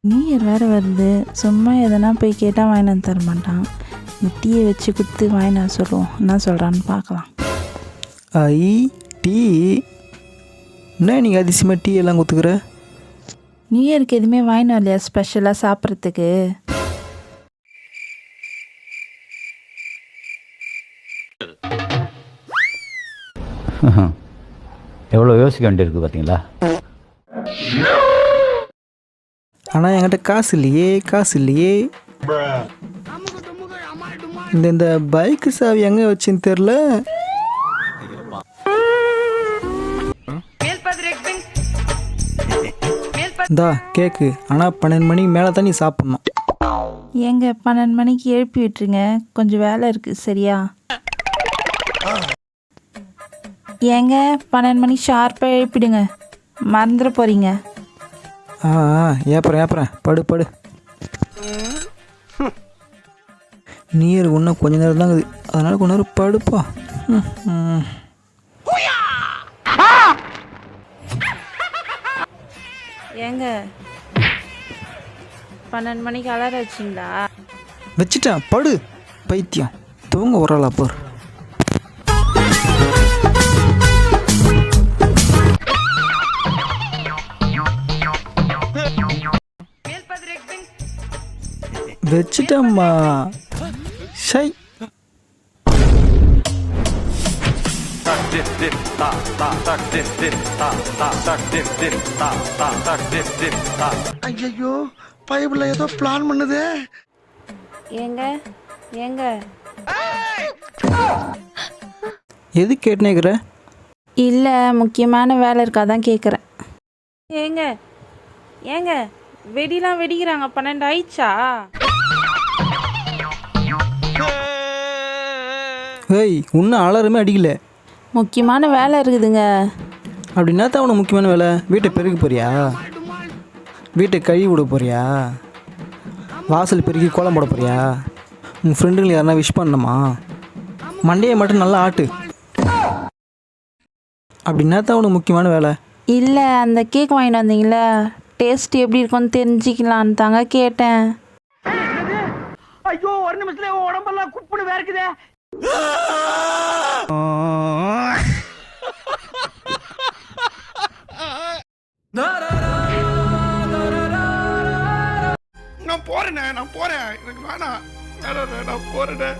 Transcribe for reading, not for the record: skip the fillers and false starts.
New year வேறு வருது, சும்மா எதனா போய் கேட்டால் வாங்கிட்டு வந்து தர மாட்டான். இந்த டீயை வச்சு குத்து வாங்கிட்டு சொல்லுவோம், என்ன சொல்கிறான்னு பார்க்கலாம். டீ என்ன நீங்கள் அதிசயமாக டீ எல்லாம் குத்துக்கிற? நியூ இயருக்கு எதுவுமே வாங்கிட்டு வரலையா ஸ்பெஷலாக சாப்பிட்றதுக்கு? எவ்வளோ யோசிக்க வேண்டியிருக்கு பார்த்தீங்களா? ஆனால் என்கிட்ட காசு இல்லையே. இந்த பைக்கு சாவி எங்கே வச்சுன்னு தெரில. இந்தா கேக்கு, ஆனால் 12 மணிக்கு மேலே தான் நீ சாப்பிட்ணும். ஏங்க 12 மணிக்கு எழுப்பி விட்டுருங்க, கொஞ்சம் வேலை இருக்குது சரியா? ஏங்க 12 மணிக்கு ஷார்ப்பாக எழுப்பிடுங்க, மறந்துட போகிறீங்க. ஏப்புறேன் படு. நியூ இயருக்கு இன்னும் கொஞ்ச நேரம் தான் இருக்குது, அதனால் கொஞ்ச நேரம் படுப்பா. ஏங்க 12 மணிக்கு அலாரம் வச்சிங்களா? வச்சுட்டேன், படு பைத்தியம். தூங்க வரலா போர். வச்சுட்டம்மா. ஷை ஐயோ பைபிள்ல ஏதோ பிளான் பண்ணுதே. ஏங்க எது கேட்டுனேக்கிற? இல்லை, முக்கியமான வேலை இருக்காதான் கேட்குறேன். ஏங்க வெடிலாம் வெடிக்கிறாங்க, 12 ஆயிடுச்சா? ஏய், இன்னும் அலாரமே அடிக்கல. முக்கியமான வேலை இருக்குதுங்க. அப்படின்னா தான் உனக்கு முக்கியமான வேலை? வீட்டை பெருக்க போறியா? வீட்டை கழுவி விட போறியா? வாசல் பெருக்கி கோலம் போட போறியா? உங்கள் ஃப்ரெண்டுங்களுக்கு யாருன்னா விஷ் பண்ணணுமா? மண்டையை மட்டும் நல்லா ஆட்டு. அப்படின்னா தான் உனக்கு முக்கியமான வேலை. இல்லை, அந்த கேக் வாங்கிட்டு வந்தீங்களே, டேஸ்ட் எப்படி இருக்கும்னு தெரிஞ்சுக்கலான்னு தாங்க கேட்டேன். ஐயோ ஒரு நிமிஷத்துல உடம்பெல்லாம் குப்புன்னு வேர்க்குதே. நான் போறேன், எனக்கு வேணாம். நான் போறேன்.